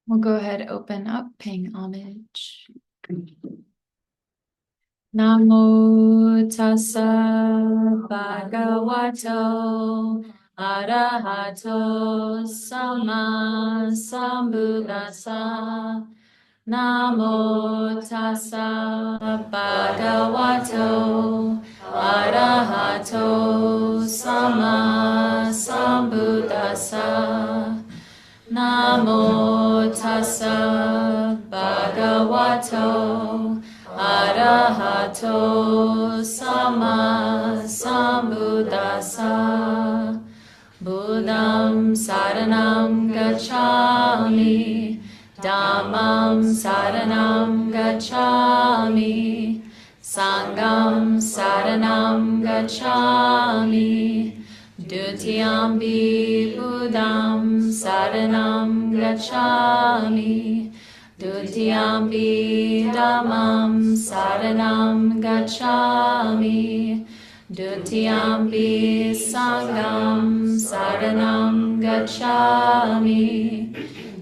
We'll go ahead, open up, paying homage. Namo tassa bhagavato arahato sama sambuddhassa. Namo tassa bhagavato arahato sama sambuddhassa. Namo tassa bhagavato arahato sama sambuddhassa. Buddham saranam gacchami, Dhammam saranam gacchami, Sangham saranam gacchami, Dutiyampi Buddham saranam gacchami, Dutiyampi Dhammam saranam gacchami, Dutiyampi Sangham saranam gacchami,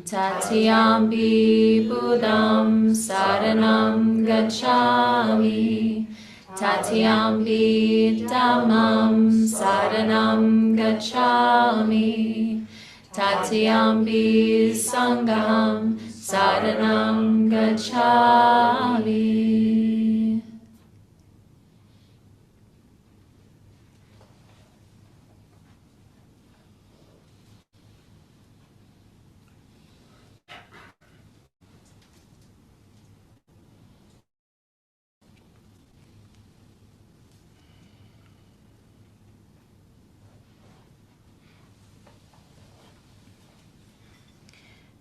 Tatiyampi Buddham saranam gacchami, Tatiyampi Dhammam saranam gacchami, Tatiyampi Sangham saranam gacchami.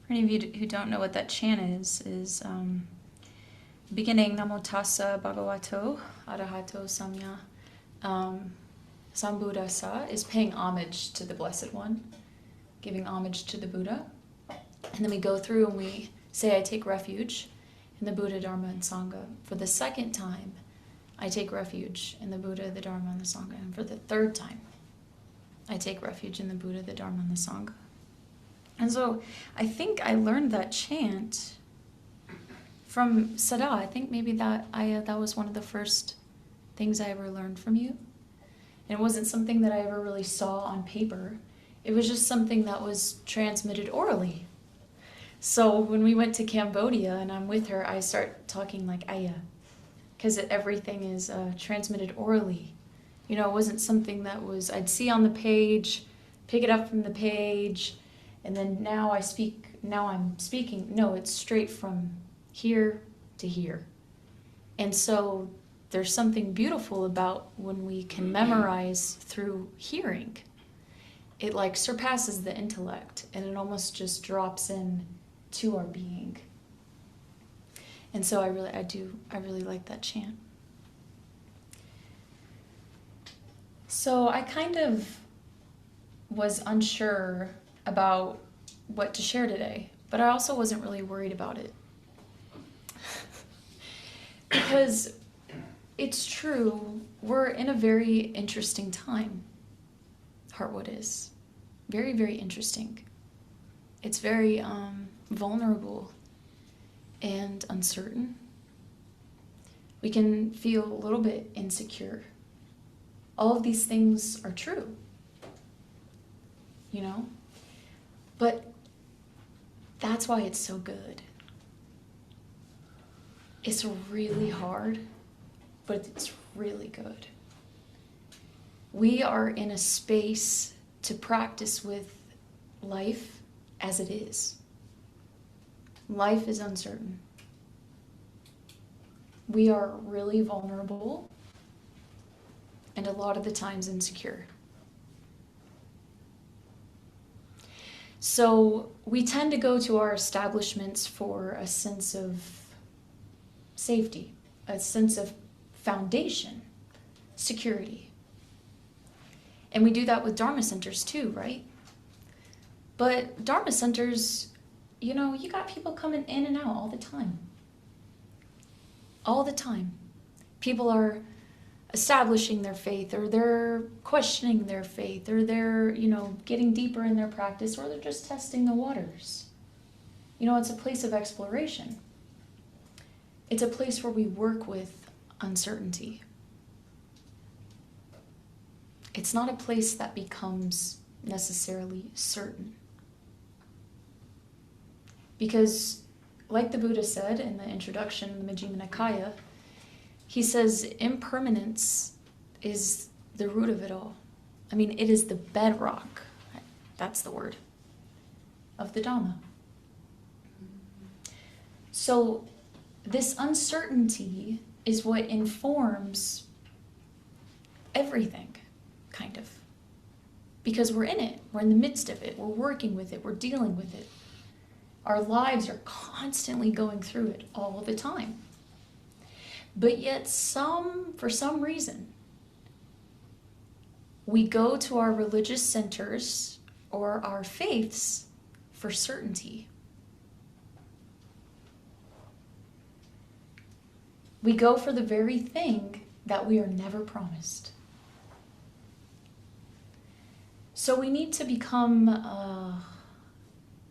For any of you who don't know what that chant is beginning Namo Tassa Bhagavato Arahato Samya Sambuddhassa is paying homage to the Blessed One, giving homage to the Buddha. And then we go through and we say, I take refuge in the Buddha, Dharma, and Sangha. For the second time, I take refuge in the Buddha, the Dharma, and the Sangha. And for the third time, I take refuge in the Buddha, the Dharma, and the Sangha. And so I think I learned that chant from Sada. I think maybe that was one of the first things I ever learned from you. And it wasn't something that I ever really saw on paper. It was just something that was transmitted orally. So when we went to Cambodia and I'm with her, I start talking like Aya, because everything is transmitted orally. You know, it wasn't something that I'd see on the page, pick it up from the page, and then now I'm speaking. No, it's straight from here to here. And so there's something beautiful about when we can memorize through hearing. It like surpasses the intellect and it almost just drops in to our being. And so I really like that chant. So I kind of was unsure about what to share today, but I also wasn't really worried about it. Because it's true, we're in a very interesting time. Heartwood is. Very, very interesting. It's very vulnerable and uncertain. We can feel a little bit insecure. All of these things are true, you know? But that's why it's so good. It's really hard, but it's really good. We are in a space to practice with life as it is. Life is uncertain. We are really vulnerable and a lot of the times insecure. So we tend to go to our establishments for a sense of safety, a sense of foundation, security. And we do that with Dharma centers too, right? But Dharma centers, you know, you got people coming in and out all the time. All the time. People are establishing their faith, or they're questioning their faith, or they're, you know, getting deeper in their practice, or they're just testing the waters. It's a place of exploration. It's a place where we work with uncertainty. It's not a place that becomes necessarily certain. Because, like the Buddha said in the introduction in the Majjhima Nikaya, he says impermanence is the root of it all. I mean, it is the bedrock, that's the word, of the Dhamma. So this uncertainty is what informs everything, kind of. Because we're in it, we're in the midst of it, we're working with it, we're dealing with it. Our lives are constantly going through it all the time. But yet for some reason, we go to our religious centers or our faiths for certainty. We go for the very thing that we are never promised. So we need to become a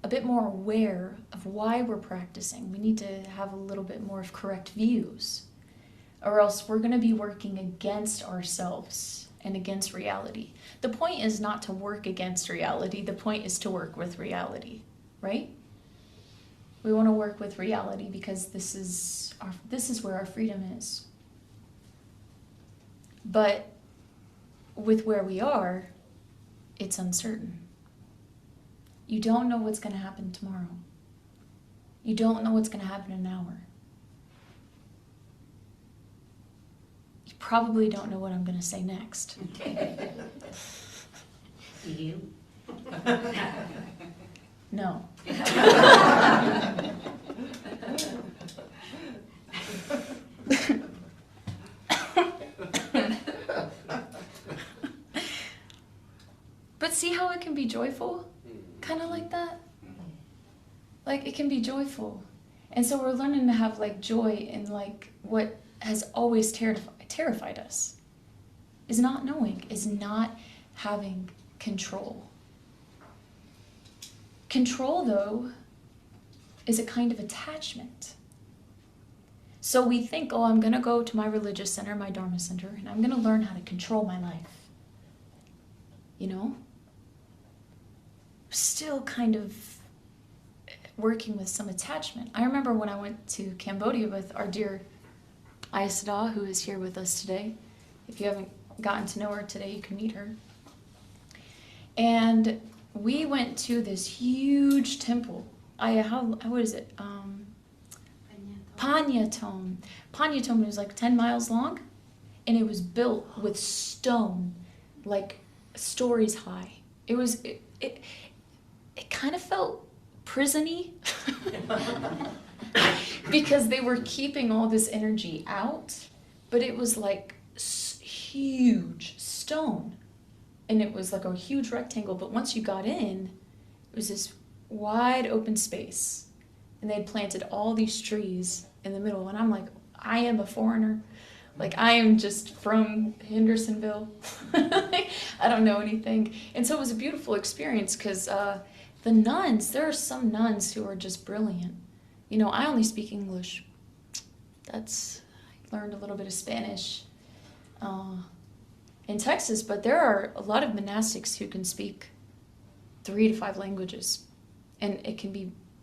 bit more aware of why we're practicing. We need to have a little bit more of correct views, or else we're going to be working against ourselves and against reality. The point is not to work against reality. The point is to work with reality, right? We want to work with reality because this is where our freedom is. But with where we are, it's uncertain. You don't know what's going to happen tomorrow. You don't know what's going to happen in an hour. You probably don't know what I'm going to say next. You? No. But see how it can be joyful? Kind of like that? Like, it can be joyful. And so we're learning to have, like, joy in, like, what has always terrified us. Is not knowing, is not having control. Control, though, is a kind of attachment. So we think, oh, I'm going to go to my religious center, my Dharma center, and I'm going to learn how to control my life. Still kind of working with some attachment. I remember when I went to Cambodia with our dear Ayasada, who is here with us today. If you haven't gotten to know her today, you can meet her. And we went to this huge temple. What is it? Panyatom. Panyatom was like 10 miles long, and it was built with stone, like stories high. It kind of felt prison-y because they were keeping all this energy out, but it was like huge stone, and it was like a huge rectangle, but once you got in, it was this wide open space, and they had planted all these trees in the middle, and I'm like, I am a foreigner. Like, I am just from Hendersonville. I don't know anything. And so it was a beautiful experience because the nuns, there are some nuns who are just brilliant. I only speak English. I learned a little bit of Spanish in Texas, but there are a lot of monastics who can speak 3 to 5 languages. And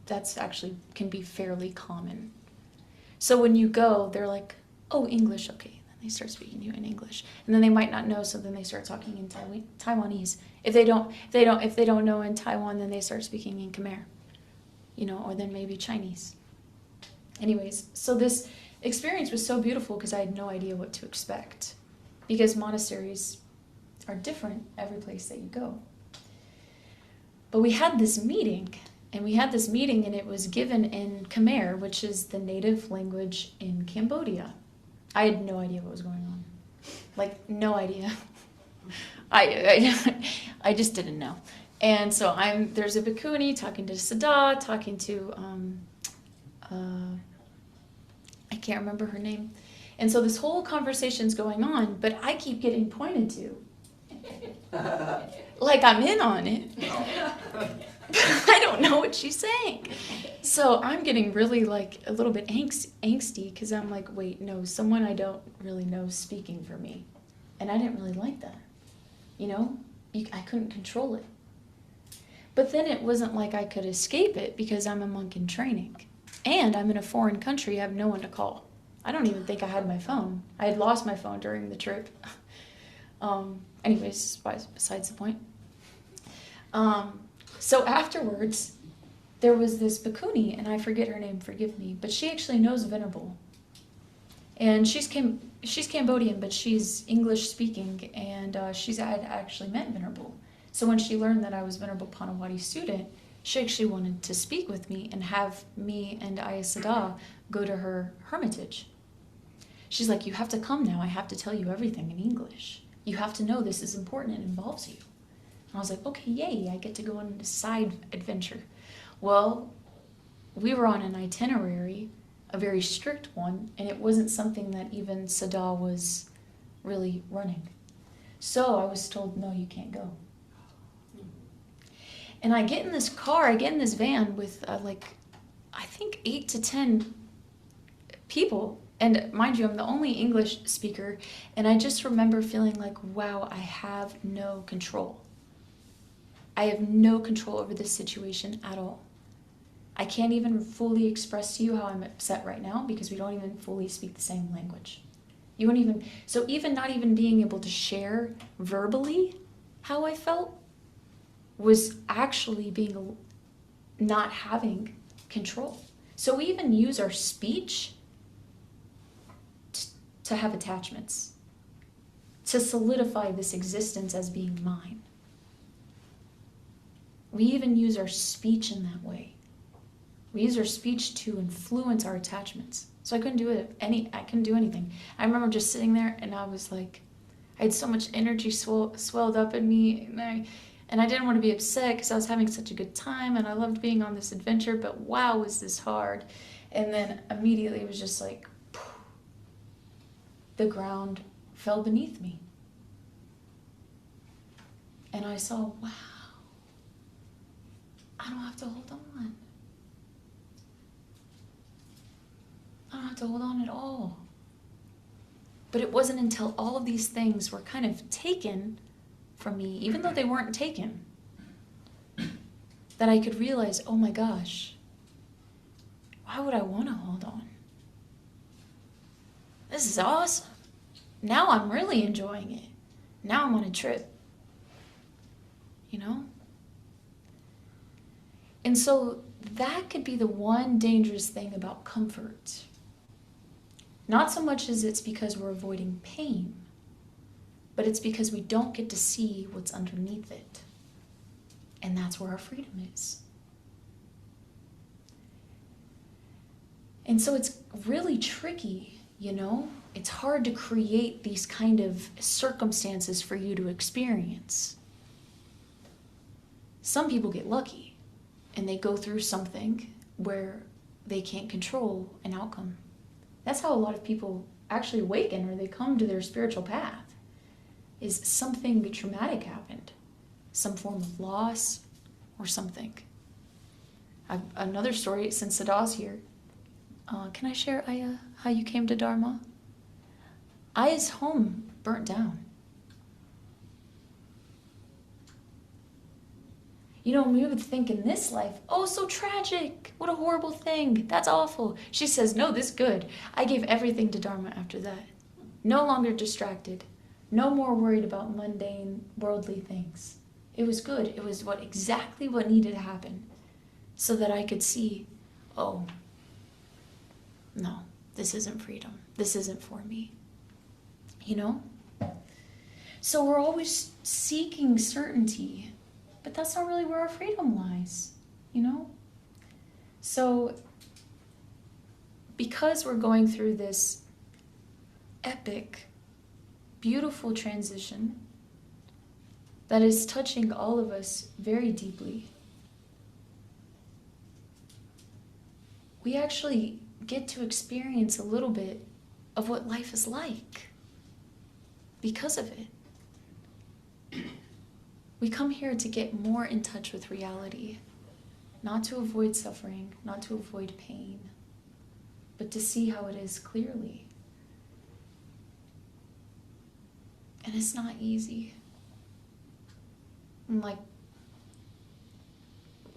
that's actually can be fairly common. So when you go, they're like, oh, English, okay. Then they start speaking to you in English, and then they might not know, so then they start talking in Taiwanese. If they don't know in Taiwan, then they start speaking in Khmer, or then maybe Chinese. Anyways, so this experience was so beautiful because I had no idea what to expect, because monasteries are different every place that you go. But we had this meeting. And it was given in Khmer, which is the native language in Cambodia. I had no idea what was going on. Like, no idea. I just didn't know. And so there's a bhikkhuni talking to Sada, talking to, I can't remember her name. And so this whole conversation's going on, but I keep getting pointed to. Like I'm in on it. I don't know what she's saying. So I'm getting really like a little bit angsty because I'm like, wait, no, someone I don't really know is speaking for me. And I didn't really like that. You know, I couldn't control it. But then it wasn't like I could escape it because I'm a monk in training. And I'm in a foreign country, I have no one to call. I don't even think I had my phone. I had lost my phone during the trip. Anyways, besides the point. So afterwards, there was this bhikkhuni, and I forget her name, forgive me, but she actually knows Venerable. And she's Cambodian, but she's English speaking, and had actually met Venerable. So when she learned that I was Venerable Panawati's student, she actually wanted to speak with me and have me and Ayasada go to her hermitage. She's like, you have to come now. I have to tell you everything in English. You have to know this is important. It involves you. And I was like, okay, yay. I get to go on a side adventure. Well, we were on an itinerary, a very strict one, and it wasn't something that even Sada was really running. So I was told, no, you can't go. And I get in this car, I get in this van with I think 8 to 10 people. And mind you, I'm the only English speaker. And I just remember feeling like, wow, I have no control. I have no control over this situation at all. I can't even fully express to you how I'm upset right now because we don't even fully speak the same language. So even not even being able to share verbally how I felt was actually not having control. So we even use our speech to have attachments, to solidify this existence as being mine. We even use our speech in that way. We use our speech to influence our attachments. So I couldn't do anything. I remember just sitting there and I was like, I had so much energy swelled up in me, and I didn't want to be upset because I was having such a good time and I loved being on this adventure, but wow, was this hard. And then immediately it was just like, the ground fell beneath me. And I saw, wow, I don't have to hold on. I don't have to hold on at all. But it wasn't until all of these things were kind of taken from me, even though they weren't taken, that I could realize, oh my gosh, why would I want to hold on? This is awesome. Now I'm really enjoying it. Now I'm on a trip. You know? And so that could be the one dangerous thing about comfort. Not so much as it's because we're avoiding pain, but it's because we don't get to see what's underneath it. And that's where our freedom is. And so it's really tricky, you know? It's hard to create these kind of circumstances for you to experience. Some people get lucky and they go through something where they can't control an outcome. That's how a lot of people actually awaken or they come to their spiritual path, is something traumatic happened, some form of loss or something. Another story, since Sada's here. Can I share, Aya, how you came to Dharma? Aya's home burnt down. You know, we would think in this life, oh, so tragic. What a horrible thing. That's awful. She says, no, this is good. I gave everything to Dharma after that. No longer distracted. No more worried about mundane, worldly things. It was good. It was exactly what needed to happen so that I could see, oh, no, this isn't freedom. This isn't for me. You know? So we're always seeking certainty. But that's not really where our freedom lies, you know? So, because we're going through this epic, beautiful transition that is touching all of us very deeply, we actually get to experience a little bit of what life is like because of it. We come here to get more in touch with reality, not to avoid suffering, not to avoid pain, but to see how it is clearly. And it's not easy. And like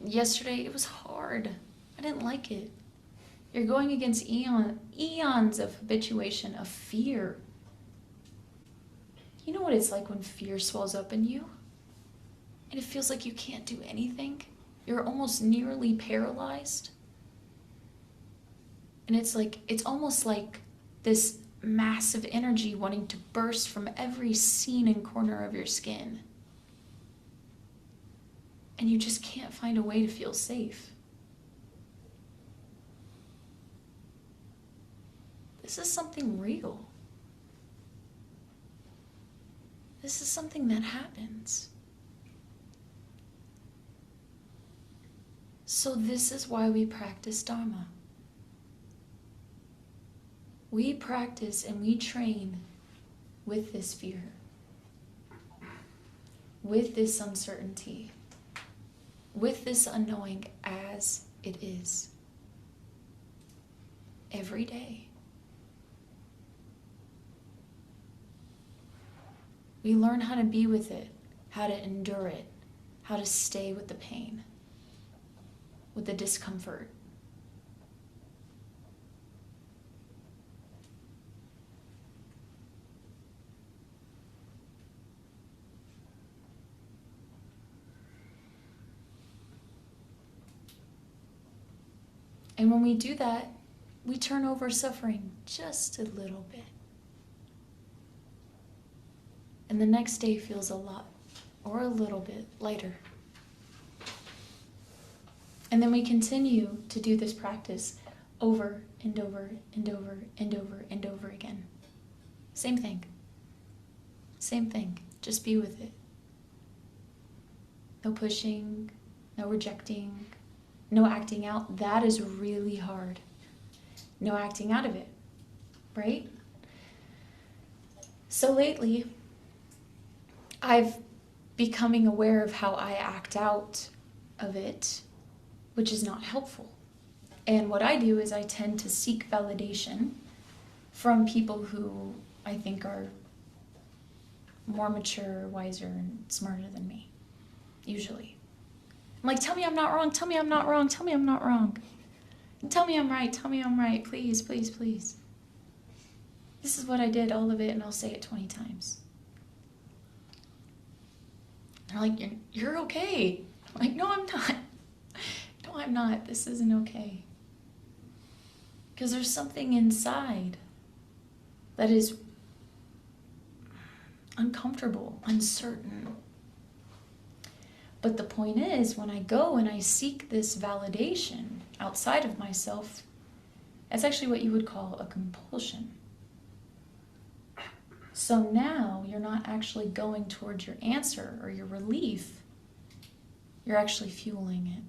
yesterday, it was hard. I didn't like it. You're going against eons of habituation, of fear. You know what it's like when fear swells up in you? And it feels like you can't do anything? You're almost nearly paralyzed. And it's almost like this massive energy wanting to burst from every seam and corner of your skin. And you just can't find a way to feel safe. This is something real. This is something that happens. So this is why we practice Dharma. We practice and we train with this fear, with this uncertainty, with this unknowing as it is. Every day. We learn how to be with it, how to endure it, how to stay with the pain, with the discomfort. And when we do that, we turn over suffering just a little bit. And the next day feels a lot or a little bit lighter. And then we continue to do this practice over and over and over and over and over again. Same thing. Same thing. Just be with it. No pushing, no rejecting, no acting out. That is really hard. No acting out of it, right? So lately, I've becoming aware of how I act out of it, which is not helpful. And what I do is I tend to seek validation from people who I think are more mature, wiser, and smarter than me, usually. I'm like, tell me I'm not wrong, tell me I'm not wrong, tell me I'm not wrong. Tell me I'm right, please, please, please. This is what I did, all of it, and I'll say it 20 times. They're like, you're okay. I'm like, no, I'm not. No, I'm not. This isn't okay. Because there's something inside that is uncomfortable, uncertain. But the point is, when I go and I seek this validation outside of myself, that's actually what you would call a compulsion. So now you're not actually going towards your answer or your relief. You're actually fueling it.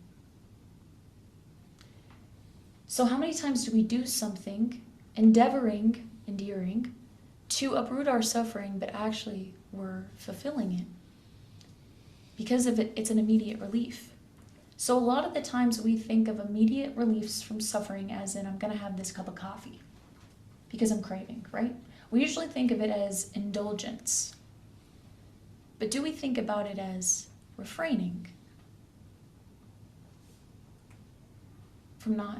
So how many times do we do something, endeavoring to uproot our suffering, but actually we're fulfilling it? Because of it, it's an immediate relief. So a lot of the times we think of immediate reliefs from suffering as in, I'm going to have this cup of coffee because I'm craving, right? We usually think of it as indulgence. But do we think about it as refraining from not,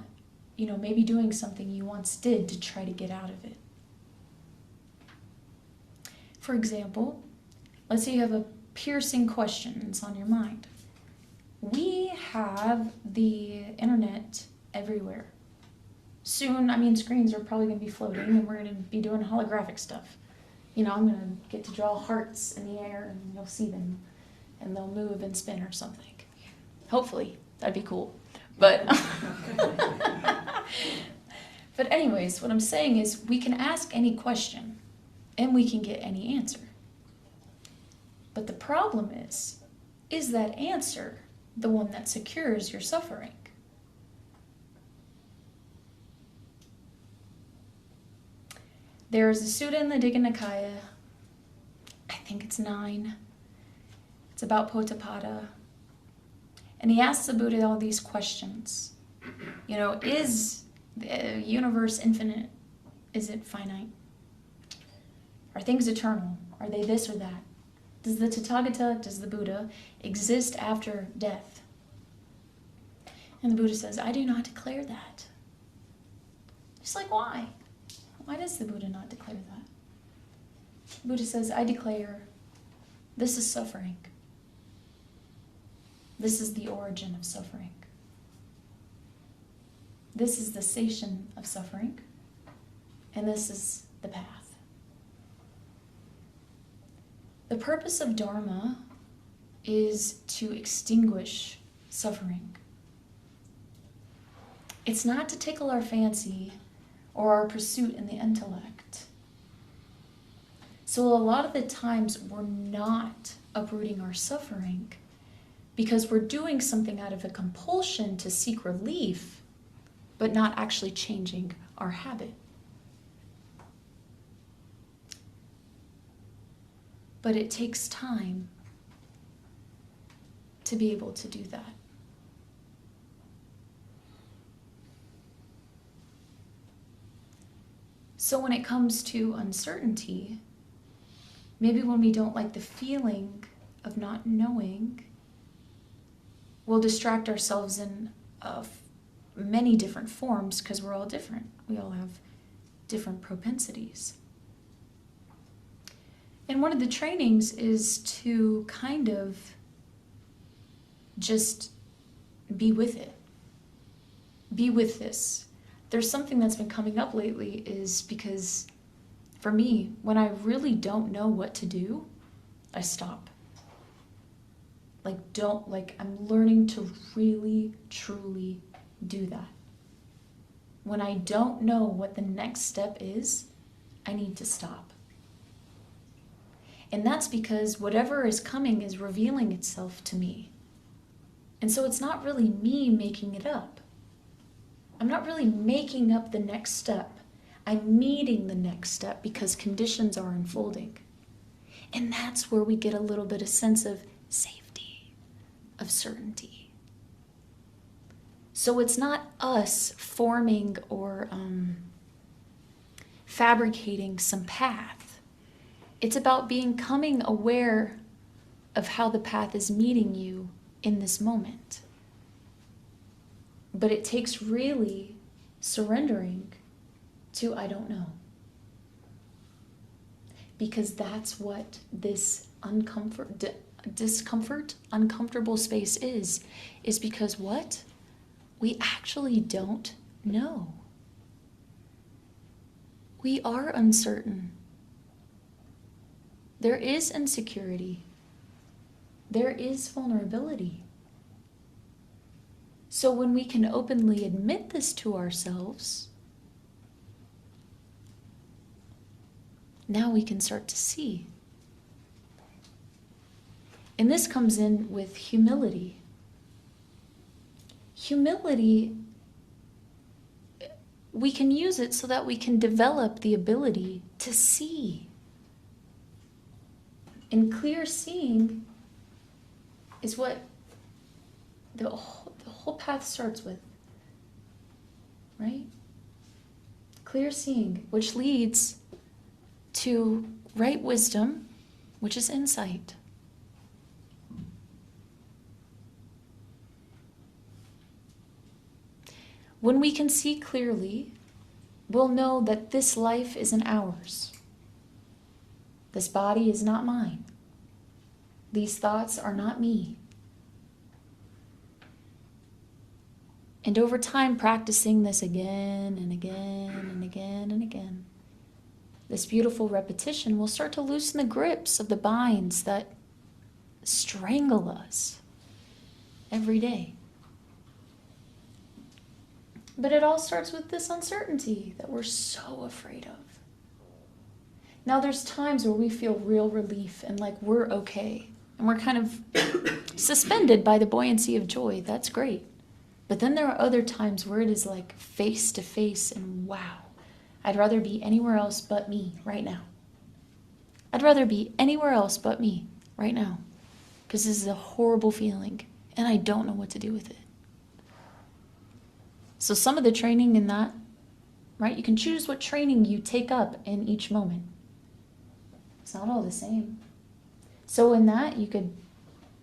maybe doing something you once did to try to get out of it? For example, let's say you have a piercing question that's on your mind. We have the internet everywhere. Soon, screens are probably going to be floating and we're going to be doing holographic stuff. I'm going to get to draw hearts in the air and you'll see them and they'll move and spin or something. Hopefully, that'd be cool. But anyways, what I'm saying is we can ask any question and we can get any answer. But the problem is that answer the one that secures your suffering? There is a sutta in the Digha Nikaya, I think it's 9. It's about Potapada. And he asks the Buddha all these questions. Is the universe infinite? Is it finite? Are things eternal? Are they this or that? Does the Tathagata, does the Buddha, exist after death? And the Buddha says, I do not declare that. Just like, why? Why does the Buddha not declare that? The Buddha says, I declare this is suffering. This is the origin of suffering. This is the cessation of suffering. And this is the path. The purpose of Dharma is to extinguish suffering. It's not to tickle our fancy or our pursuit in the intellect. So a lot of the times we're not uprooting our suffering because we're doing something out of a compulsion to seek relief, but not actually changing our habit. But it takes time to be able to do that. So when it comes to uncertainty, maybe when we don't like the feeling of not knowing, we'll distract ourselves in many different forms because we're all different. We all have different propensities. And one of the trainings is to kind of just be with it. Be with this. There's something that's been coming up lately is because for me, when I really don't know what to do, I stop. I'm learning to really, truly do that. When I don't know what the next step is, I need to stop. And that's because whatever is coming is revealing itself to me. And so it's not really me making it up. I'm not really making up the next step. I'm meeting the next step because conditions are unfolding. And that's where we get a little bit of sense of safety, of certainty. So it's not us forming or fabricating some path. It's about becoming aware of how the path is meeting you in this moment. But it takes really surrendering to I don't know. Because that's what this discomfort, uncomfortable space is because what? We actually don't know. We are uncertain. There is insecurity. There is vulnerability. So when we can openly admit this to ourselves, now we can start to see. And this comes in with humility. Humility, we can use it so that we can develop the ability to see. And clear seeing is what the whole path starts with, right? Clear seeing, which leads to right wisdom, which is insight. When we can see clearly, we'll know that this life isn't ours. This body is not mine. These thoughts are not me. And over time, practicing this again and again and again and again, this beautiful repetition will start to loosen the grips of the binds that strangle us every day. But it all starts with this uncertainty that we're so afraid of. Now there's times where we feel real relief and like we're okay. And we're kind of suspended by the buoyancy of joy. That's great. But then there are other times where it is like face to face and wow, I'd rather be anywhere else but me right now. I'd rather be anywhere else but me right now. Because this is a horrible feeling and I don't know what to do with it. So some of the training in that, right? You can choose what training you take up in each moment. It's not all the same. So in that, you could,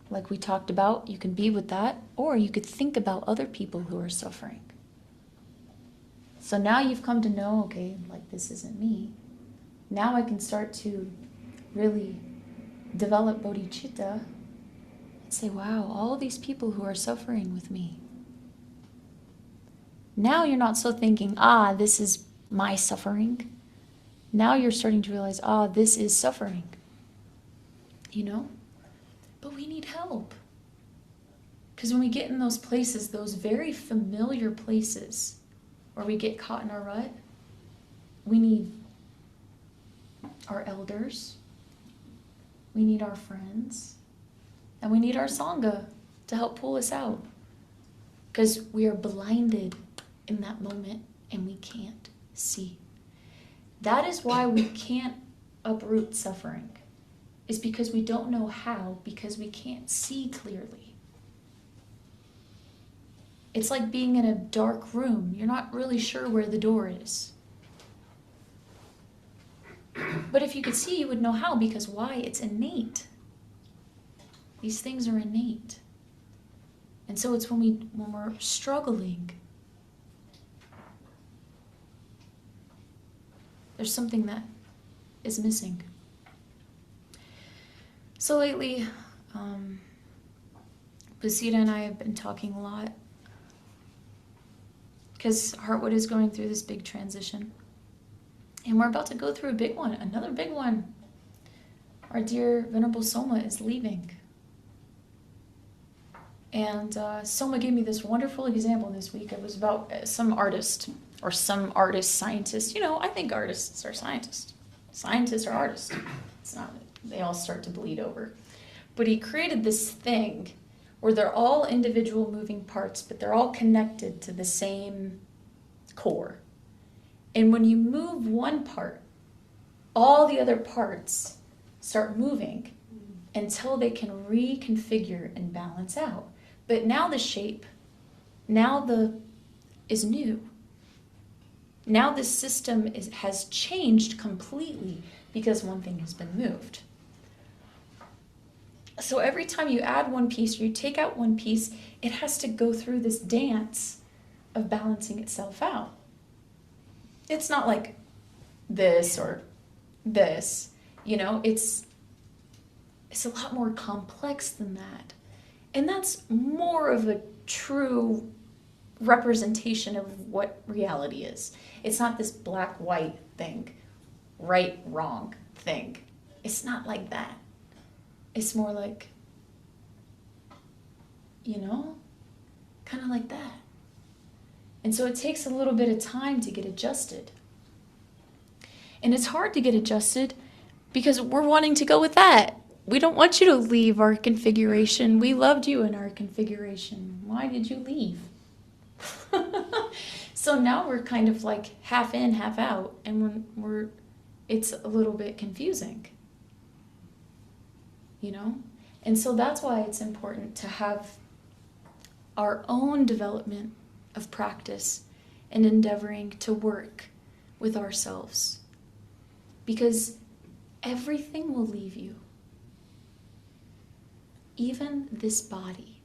like we talked about, you can be with that, or you could think about other people who are suffering. So now you've come to know, okay, like this isn't me. Now I can start to really develop bodhicitta and say, wow, all these people who are suffering with me. Now you're not so thinking, this is my suffering. Now you're starting to realize, this is suffering. You know? But we need help. Because when we get in those places, those very familiar places where we get caught in our rut, we need our elders, we need our friends, and we need our Sangha to help pull us out. Because we are blinded in that moment and we can't see. That is why we can't uproot suffering. Is because we don't know how, because we can't see clearly. It's like being in a dark room. You're not really sure where the door is. But if you could see, you would know how, because why? It's innate. These things are innate. And so it's when we're struggling, there's something that is missing. So lately, Basita and I have been talking a lot because Heartwood is going through this big transition. And we're about to go through a big one, another big one. Our dear Venerable Soma is leaving. And Soma gave me this wonderful example this week. It was about some artist scientist. You know, I think artists are scientists. Scientists are artists. It's not, they all start to bleed over. But he created this thing where they're all individual moving parts, but they're all connected to the same core. And when you move one part, all the other parts start moving until they can reconfigure and balance out. But now the shape, is new. Now this system has changed completely because one thing has been moved. So every time you add one piece or you take out one piece, it has to go through this dance of balancing itself out. It's not like this or this, you know, it's a lot more complex than that. And that's more of a true representation of what reality is. It's not this black-white thing, right-wrong thing. It's not like that. It's more like, you know, kind of like that. And so it takes a little bit of time to get adjusted. And it's hard to get adjusted because we're wanting to go with that. We don't want you to leave our configuration. We loved you in our configuration. Why did you leave? So now we're kind of like half in, half out, and it's a little bit confusing. You know? And so that's why it's important to have our own development of practice and endeavoring to work with ourselves. Because everything will leave you. Even this body.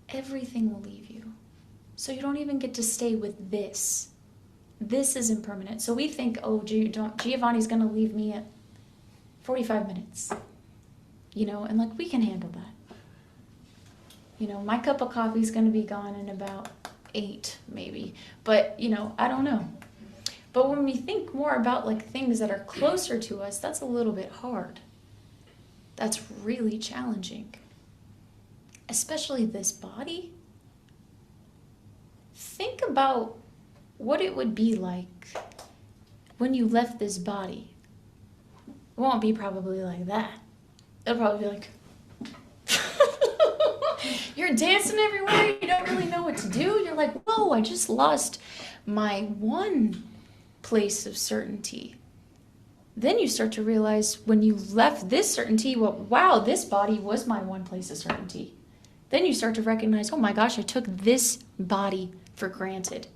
Everything will leave you. So you don't even get to stay with this. This is impermanent. So we think, Giovanni's going to leave me at 45 minutes. You know, and like we can handle that. You know, my cup of coffee is going to be gone in about 8 maybe. But, you know, I don't know. But when we think more about like things that are closer to us, that's a little bit hard. That's really challenging. Especially this body. Think about what it would be like when you left this body. It won't be probably like that. It'll probably be like, you're dancing everywhere, you don't really know what to do. You're like, whoa, I just lost my one place of certainty. then you start to realize when you left this certainty, well, wow, this body was my one place of certainty. Then you start to recognize, oh my gosh, I took this body for granted.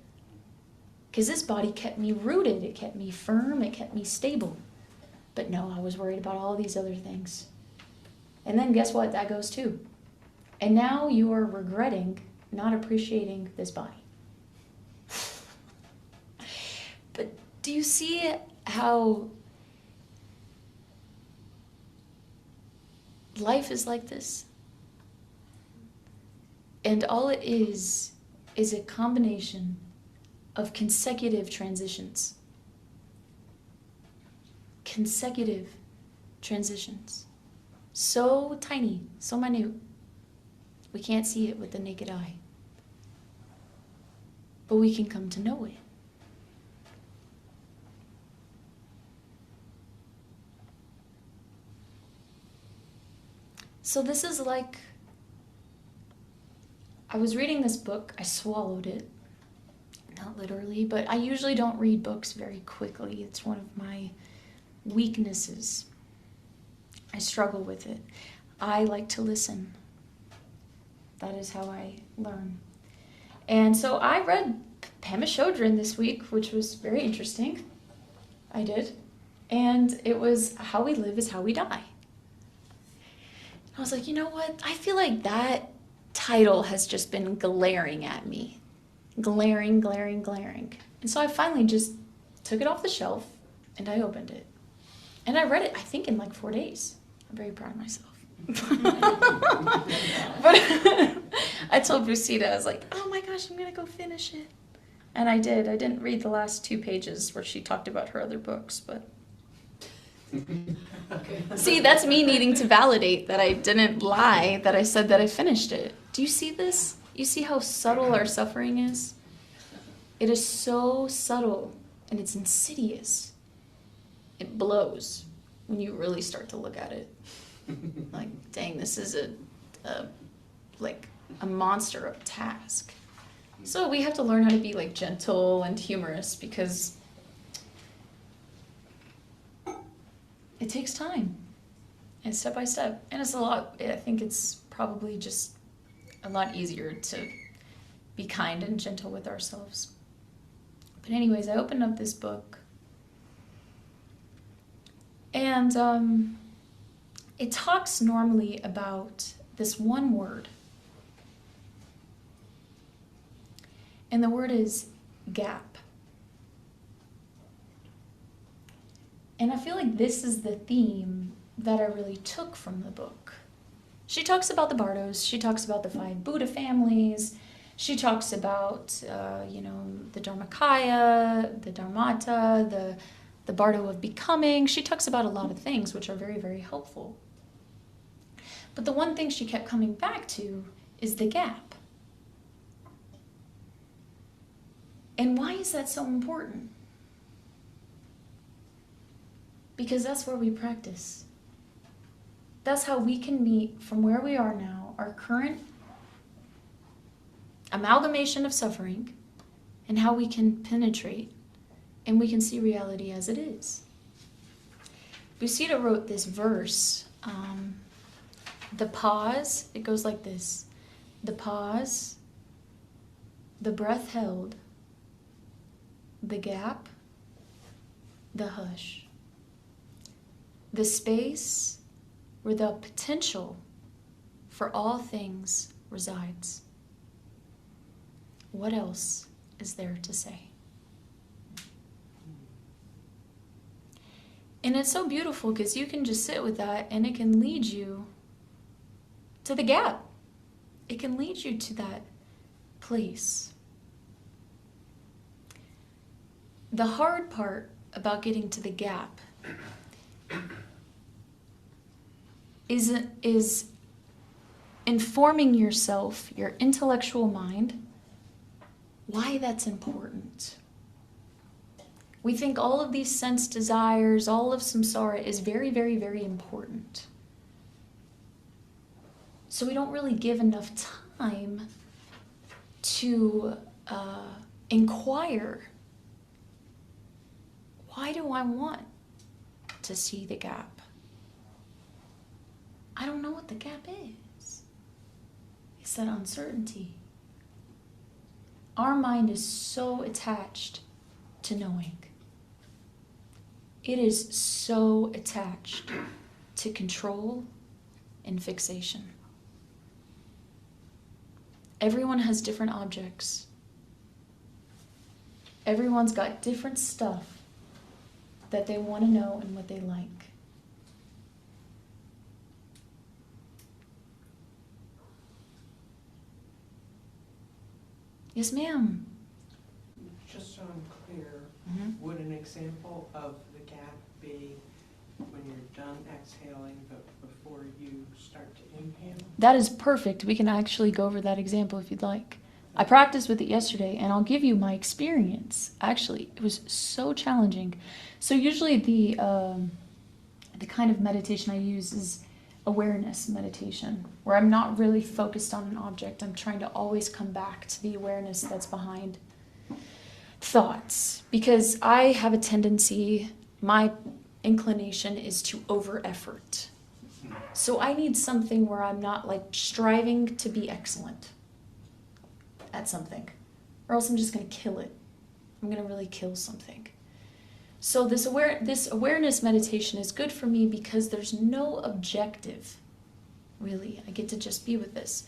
Because this body kept me rooted, it kept me firm, it kept me stable. But no, I was worried about all these other things. And then guess what? That goes too. And now you are regretting not appreciating this body. But do you see how life is like this? And all it is a combination of consecutive transitions. Consecutive transitions. So tiny, so minute, we can't see it with the naked eye. But we can come to know it. So this is like, I was reading this book, I swallowed it. Not literally, but I usually don't read books very quickly. It's one of my weaknesses. I struggle with it. I like to listen. That is how I learn. And so I read Pema Chodron this week, which was very interesting. I did. And it was How We Live is How We Die. I was like, you know what? I feel like that title has just been glaring at me. Glaring, glaring, glaring. And so I finally just took it off the shelf and I opened it. And I read it, I think, in like 4 days. I'm very proud of myself. But I told Busita, I was like, oh my gosh, I'm going to go finish it. And I did. I didn't read the last 2 pages where she talked about her other books, but... See, that's me needing to validate that I didn't lie, that I said that I finished it. Do you see this? You see how subtle our suffering is? It is so subtle, and it's insidious. It blows when you really start to look at it. Like, dang, this is a monster of a task. So we have to learn how to be like gentle and humorous because it takes time and step by step. And it's a lot, I think it's probably just a lot easier to be kind and gentle with ourselves. But anyways, I opened up this book and it talks normally about this one word. And the word is gap. And I feel like this is the theme that I really took from the book. She talks about the Bardos, she talks about the 5 Buddha families, she talks about, the Dharmakaya, the Dharmata, the Bardo of becoming. She talks about a lot of things which are very, very helpful. But the one thing she kept coming back to is the gap. And why is that so important? Because that's where we practice. That's how we can meet from where we are now, our current amalgamation of suffering, and how we can penetrate and we can see reality as it is. Busita wrote this verse, the pause, it goes like this: the pause, the breath held, the gap, the hush, the space where the potential for all things resides. What else is there to say? And it's so beautiful because you can just sit with that and it can lead you to the gap. It can lead you to that place. The hard part about getting to the gap is informing yourself, your intellectual mind, why that's important. We think all of these sense desires, all of samsara is very, very, very important. So we don't really give enough time to inquire, why do I want to see the gap. I don't know what the gap is. It's that uncertainty. Our mind is so attached to knowing. It is so attached to control and fixation. Everyone has different objects. Everyone's got different stuff that they want to know and what they like. Yes, ma'am. Just so I'm clear, would an example of the gap be when you're done exhaling but before you start to inhale? That is perfect. We can actually go over that example if you'd like. I practiced with it yesterday, and I'll give you my experience. Actually, it was so challenging. So usually the kind of meditation I use is awareness meditation, where I'm not really focused on an object. I'm trying to always come back to the awareness that's behind thoughts, because I have a tendency, my inclination is to over effort. So I need something where I'm not like striving to be excellent at something, or else I'm just going to kill it. I'm going to really kill something. So this awareness meditation is good for me because there's no objective, really. I get to just be with this.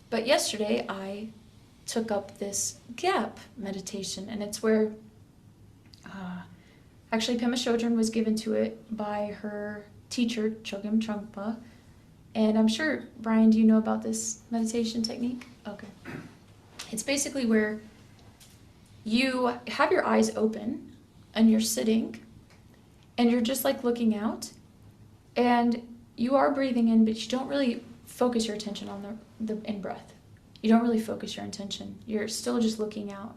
But yesterday I took up this gap meditation, and it's where actually Pema Chodron was given to it by her teacher, Chogyam Trungpa. And I'm sure, Brian, do you know about this meditation technique? Okay. It's basically where you have your eyes open and you're sitting and you're just like looking out, and you are breathing in, but you don't really focus your attention on the in-breath. You don't really focus your intention. You're still just looking out.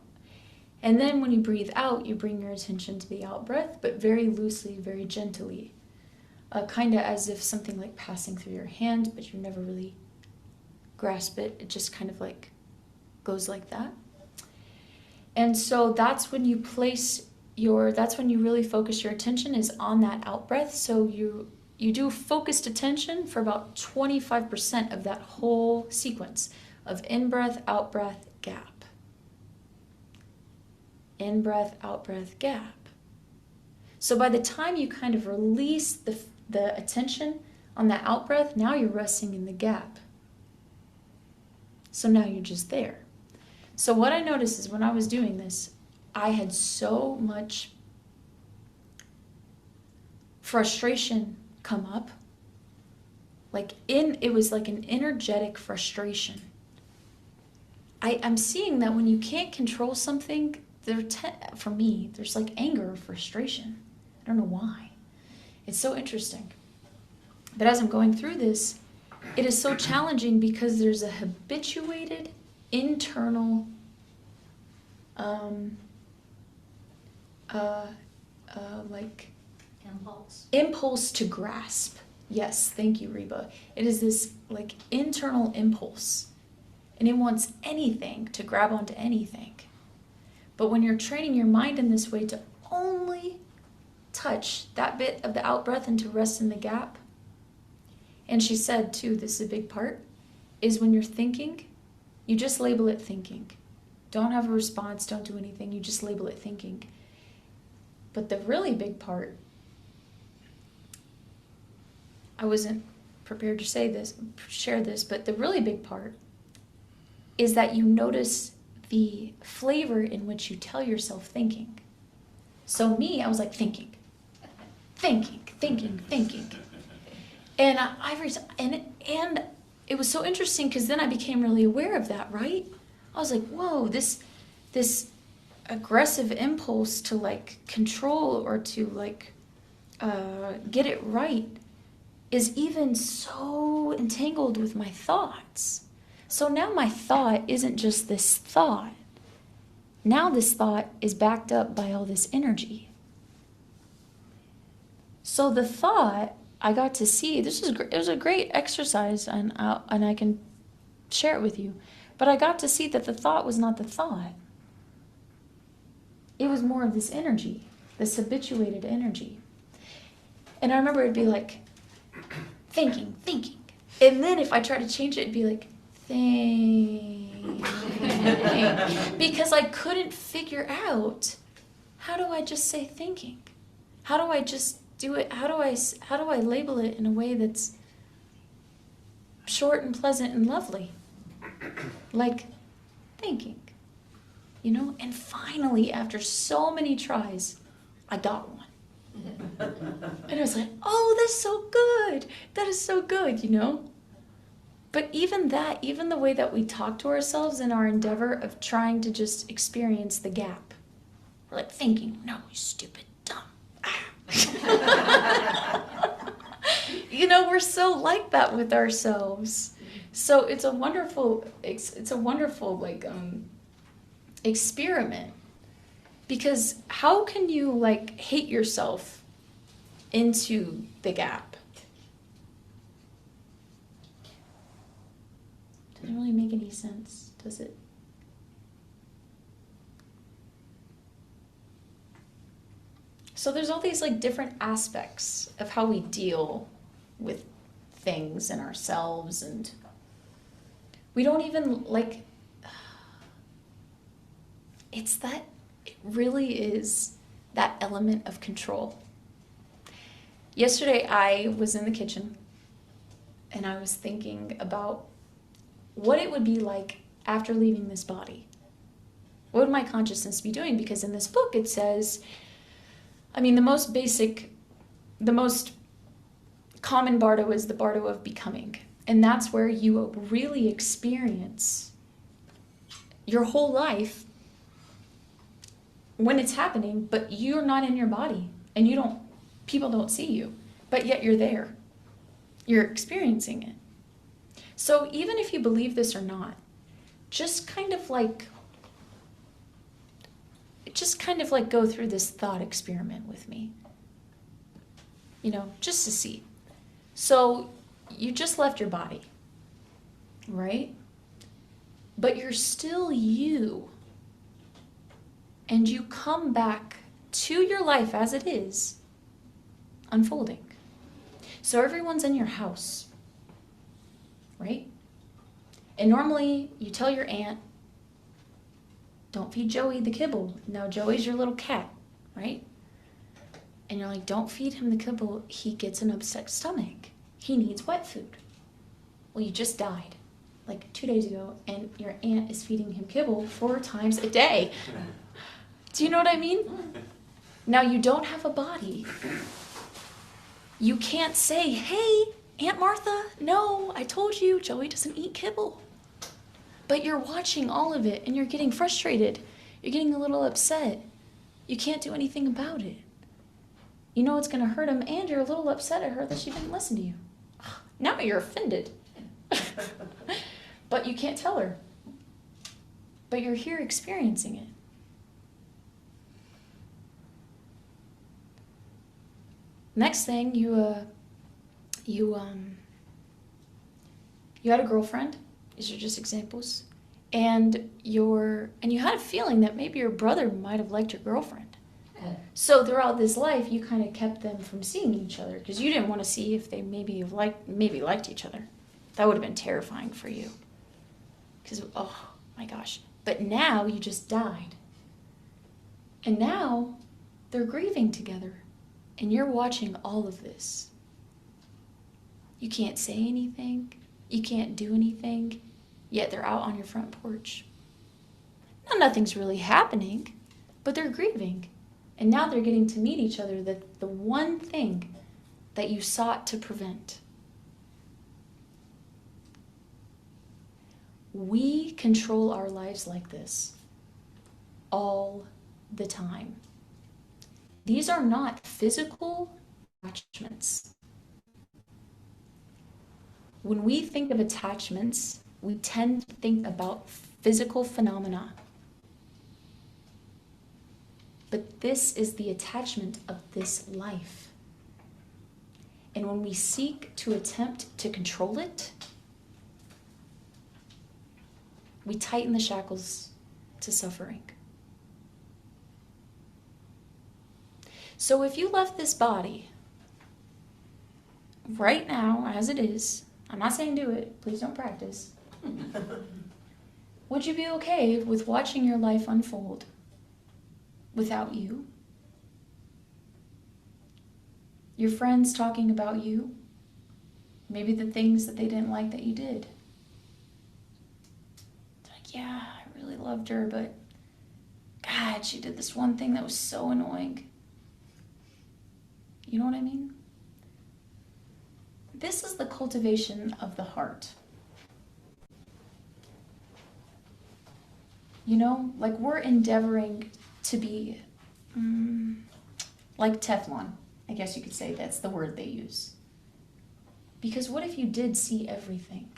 And then when you breathe out, you bring your attention to the out-breath, but very loosely, very gently. Kind of as if something like passing through your hand, but you never really grasp it. It just kind of like goes like that. And so that's when you that's when you really focus your attention, is on that out-breath. So you do focused attention for about 25% of that whole sequence of in-breath, out-breath, gap. In-breath, out-breath, gap. So by the time you kind of release the attention on that out-breath, now you're resting in the gap. So now you're just there. So what I noticed is when I was doing this, I had so much frustration come up. It was like an energetic frustration. I'm seeing that when you can't control something, for me, there's like anger or frustration. I don't know why. It's so interesting. But as I'm going through this, it is so challenging because there's a habituated internal impulse to grasp. Yes, thank you, Reba. It is this like internal impulse, and it wants anything to grab onto anything. But when you're training your mind in this way to only touch that bit of the out breath and to rest in the gap, and she said too, this is a big part, is when you're thinking, you just label it thinking. Don't have a response, don't do anything, you just label it thinking. But the really big part, I wasn't prepared to share this, but the really big part is that you notice the flavor in which you tell yourself thinking. So me, I was like thinking. And and it was so interesting because then I became really aware of that, right? I was like, whoa, this aggressive impulse to like control or to like get it right is even so entangled with my thoughts. So now my thought isn't just this thought. Now this thought is backed up by all this energy. So the thought, I got to see, it was a great exercise, and I can share it with you. But I got to see that the thought was not the thought. It was more of this energy, this habituated energy. And I remember it'd be like, thinking. And then if I tried to change it, it'd be like, think. Because I couldn't figure out, how do I just say thinking? How do I just do it? How do I label it in a way that's short and pleasant and lovely? Like thinking, you know? And finally, after so many tries, I got one. And I was like, oh, that's so good. That is so good, you know? But even that, even the way that we talk to ourselves in our endeavor of trying to just experience the gap, we're like thinking, no, you stupid, dumb. You know, we're so like that with ourselves. So it's a wonderful like experiment. Because how can you like hate yourself into the gap? Doesn't really make any sense, does it? So there's all these like different aspects of how we deal with things and ourselves, and we don't even like, it really is that element of control. Yesterday I was in the kitchen and I was thinking about what it would be like after leaving this body. What would my consciousness be doing? Because in this book it says, I mean, the most common bardo is the bardo of becoming. And that's where you really experience your whole life when it's happening, but you're not in your body and people don't see you, but yet you're there. You're experiencing it. So even if you believe this or not, just kind of like go through this thought experiment with me, you know, just to see. So you just left your body, right? But you're still you. And you come back to your life as it is, unfolding. So everyone's in your house, right? And normally you tell your aunt, don't feed Joey the kibble. No, Joey's your little cat, right? And you're like, don't feed him the kibble. He gets an upset stomach. He needs wet food. Well, you just died like 2 days ago and your aunt is feeding him kibble 4 times a day. Do you know what I mean? Now you don't have a body. You can't say, hey, Aunt Martha, no, I told you Joey doesn't eat kibble. But you're watching all of it and you're getting frustrated. You're getting a little upset. You can't do anything about it. You know it's going to hurt him and you're a little upset at her that she didn't listen to you. Now you're offended. But you can't tell her. But you're here experiencing it. Next thing, you had a girlfriend. These are just examples. And you had a feeling that maybe your brother might have liked your girlfriend. So throughout this life, you kind of kept them from seeing each other because you didn't want to see if they maybe liked each other. That would have been terrifying for you. Because, oh my gosh. But now you just died. And now they're grieving together. And you're watching all of this. You can't say anything. You can't do anything. Yet they're out on your front porch. Now nothing's really happening, but they're grieving. And now they're getting to meet each other, the one thing that you sought to prevent. We control our lives like this all the time. These are not physical attachments. When we think of attachments, we tend to think about physical phenomena. But this is the attachment of this life. And when we seek to attempt to control it, we tighten the shackles to suffering. So if you left this body right now, as it is, I'm not saying do it, please don't practice. Would you be okay with watching your life unfold without you? Your friends talking about you, maybe the things that they didn't like that you did. It's like, yeah, I really loved her, but God, she did this one thing that was so annoying. You know what I mean? This is the cultivation of the heart. You know, like we're endeavoring to be like Teflon. I guess you could say that's the word they use. Because what if you did see everything?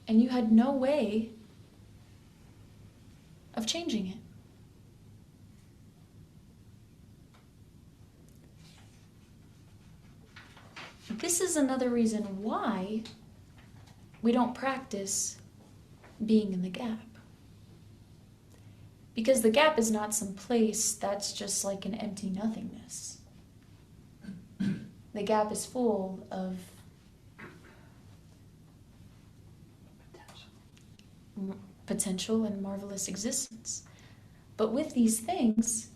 And you had no way of changing it? This is another reason why we don't practice being in the gap. Because the gap is not some place that's just like an empty nothingness. The gap is full of potential and marvelous existence. But with these things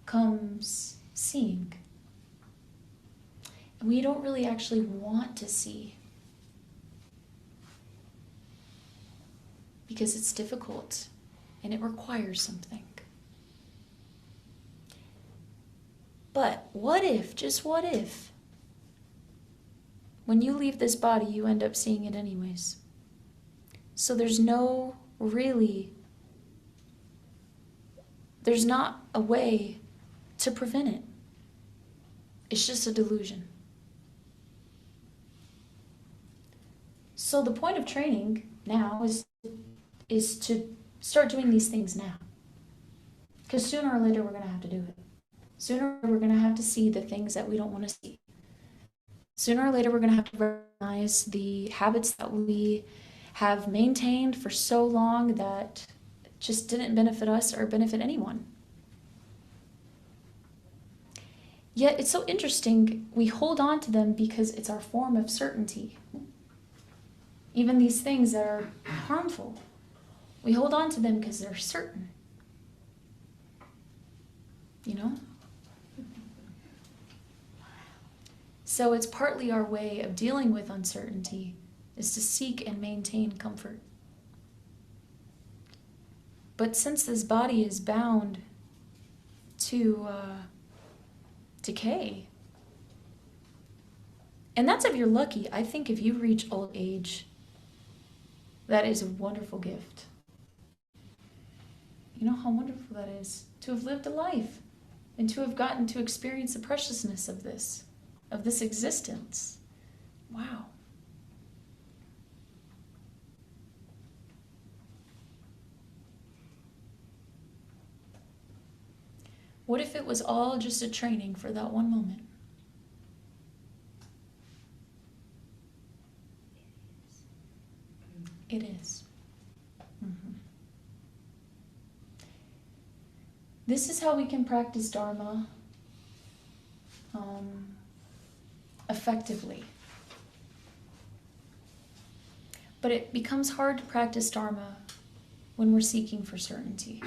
comes seeing. And we don't really actually want to see. Because it's difficult and it requires something. But what if, just what if, when you leave this body, you end up seeing it anyways? So there's not a way to prevent it. It's just a delusion. So the point of training now is to start doing these things now. Because sooner or later we're going to have to do it. Sooner or later we're going to have to see the things that we don't want to see. Sooner or later we're going to have to recognize the habits that we have maintained for so long that just didn't benefit us or benefit anyone. Yet it's so interesting, we hold on to them because it's our form of certainty. Even these things that are harmful, we hold on to them because they're certain. You know? So it's partly our way of dealing with uncertainty is to seek and maintain comfort. But since this body is bound to decay, and that's if you're lucky. I think if you reach old age, that is a wonderful gift. You know how wonderful that is, to have lived a life and to have gotten to experience the preciousness of this existence. Wow. What if it was all just a training for that one moment? It is. Mm-hmm. This is how we can practice Dharma effectively. But it becomes hard to practice Dharma when we're seeking for certainty.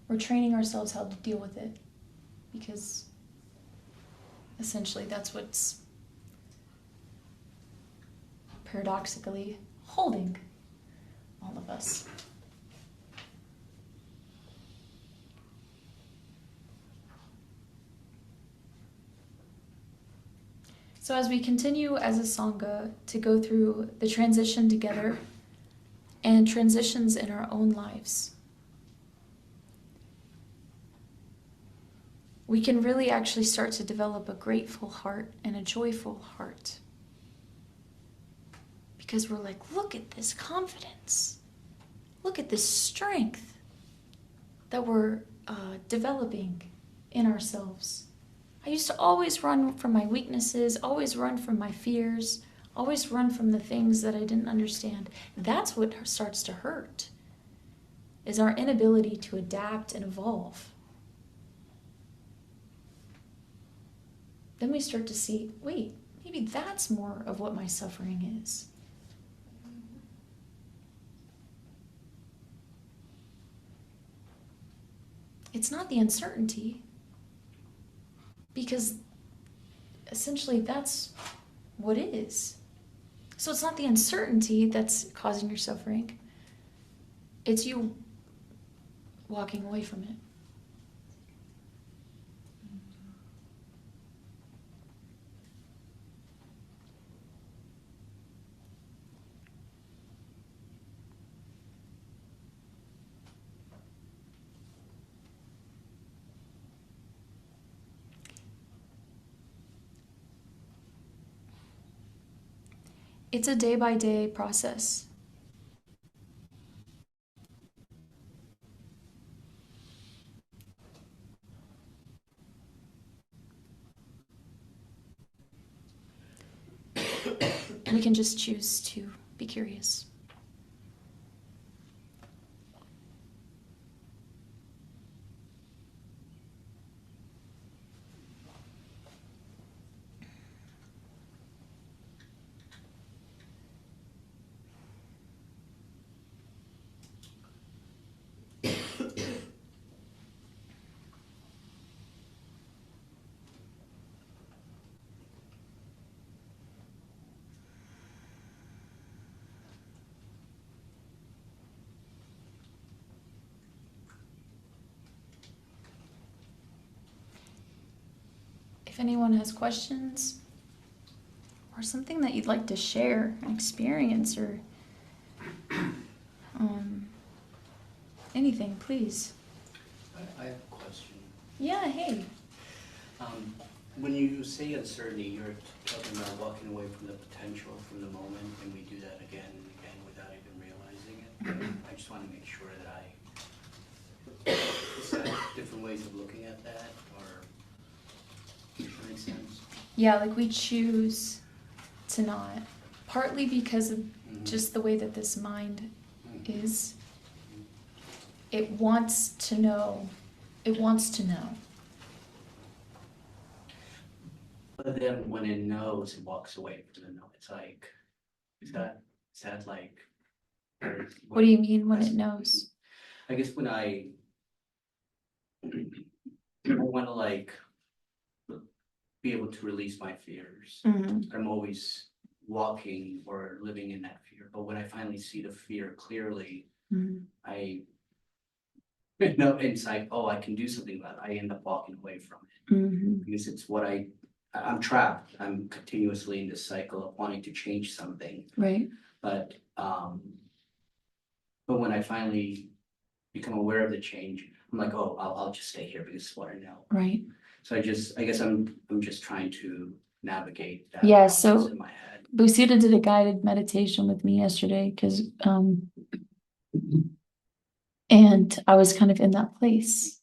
We're training ourselves how to deal with it because essentially that's what's paradoxically holding all of us. So as we continue as a Sangha to go through the transition together and transitions in our own lives, we can really actually start to develop a grateful heart and a joyful heart. Because we're like, look at this confidence. Look at this strength that we're developing in ourselves. I used to always run from my weaknesses, always run from my fears, always run from the things that I didn't understand. That's what starts to hurt. is our inability to adapt and evolve. Then we start to see, wait, maybe that's more of what my suffering is. It's not the uncertainty, because essentially that's what is. So it's not the uncertainty that's causing your suffering. It's you walking away from it. It's a day-by-day process. We can just choose to be curious. If anyone has questions or something that you'd like to share, an experience or anything, please. I have a question. Yeah, hey. When you say uncertainty, you're talking about walking away from the potential from the moment, and we do that again and again without even realizing it. I just want to make sure that is that different ways of looking at that, or does that make sense? Yeah, like we choose to not, partly because of just the way that this mind is. It wants to know. It wants to know. But then when it knows, it walks away from the know. It's like, is that like? What do you mean when it knows? I guess when I want to like be able to release my fears. I'm always walking or living in that fear. But when I finally see the fear clearly, I know it's like, oh, I can do something about it. I end up walking away from it because it's what I'm trapped. I'm continuously in this cycle of wanting to change something. Right. But when I finally become aware of the change, I'm like, oh, I'll just stay here because it's what I know. Right. So I guess I'm just trying to navigate that so in my head. Busita did a guided meditation with me yesterday because and I was kind of in that place.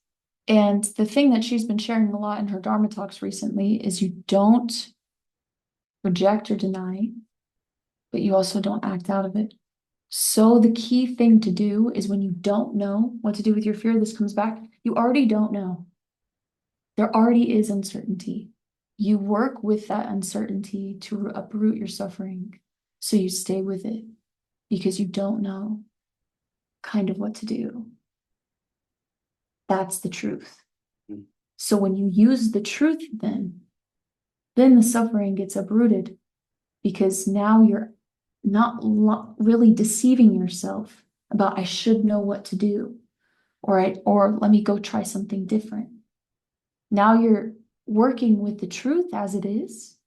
And the thing that she's been sharing a lot in her Dharma talks recently is you don't reject or deny, but you also don't act out of it. So the key thing to do is when you don't know what to do with your fear, this comes back, you already don't know. There already is uncertainty. You work with that uncertainty to uproot your suffering. So you stay with it because you don't know kind of what to do. That's the truth. So when you use the truth, then the suffering gets uprooted because now you're not really deceiving yourself about I should know what to do, or let me go try something different. Now you're working with the truth as it is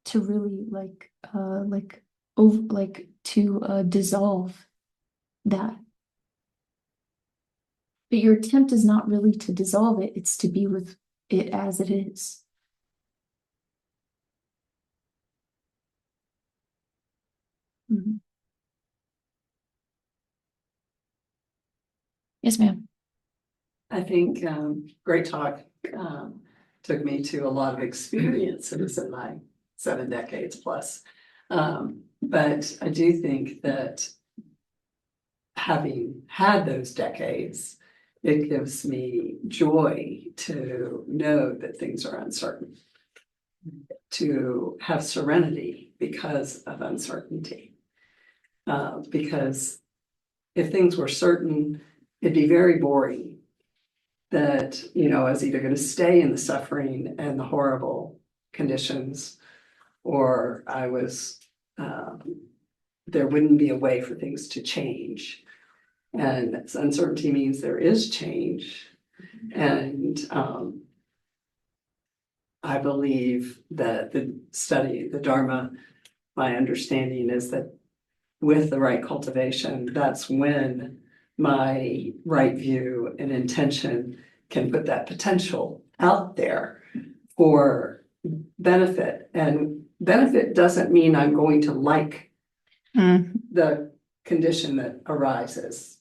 to really dissolve that. But your attempt is not really to dissolve it, it's to be with it as it is. Yes, ma'am. I think great talk took me to a lot of experiences in my 7 decades plus. But I do think that having had those decades, it gives me joy to know that things are uncertain, to have serenity because of uncertainty. Because if things were certain, it'd be very boring that, I was either going to stay in the suffering and the horrible conditions, or I was, there wouldn't be a way for things to change. And uncertainty means there is change. And I believe that the Dharma, my understanding is that with the right cultivation, that's when my right view and intention can put that potential out there for benefit. And benefit doesn't mean I'm going to like the condition that arises.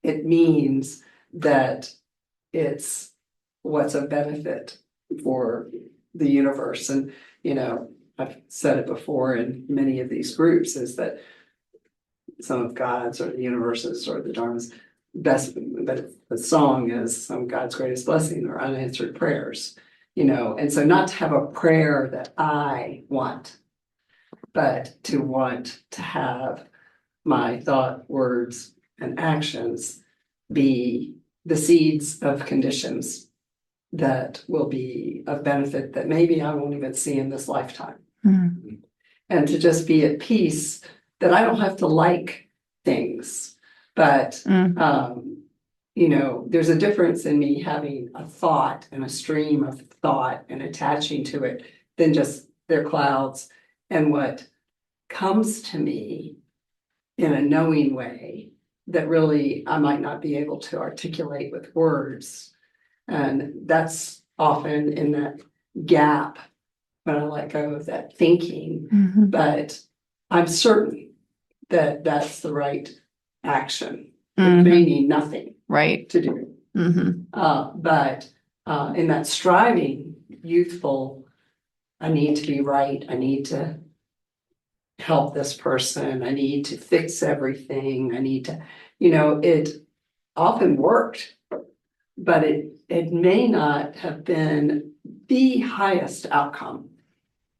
It means that it's what's a benefit for the universe. And, I've said it before in many of these groups, is that some of God's or the universe's or the Dharma's best, but the song is some of God's greatest blessing or unanswered prayers, and so not to have a prayer that I want, but to want to have my thought, words, and actions be the seeds of conditions that will be of benefit that maybe I won't even see in this lifetime. And to just be at peace that I don't have to like things, but there's a difference in me having a thought and a stream of thought and attaching to it than just their clouds, and what comes to me in a knowing way that really I might not be able to articulate with words. And that's often in that gap when I let go of that thinking, but I'm certain that that's the right action. It may mean nothing Right. to do. But in that striving, youthful, I need to be right, I need to help this person, I need to fix everything, I need to, it often worked, but it may not have been the highest outcome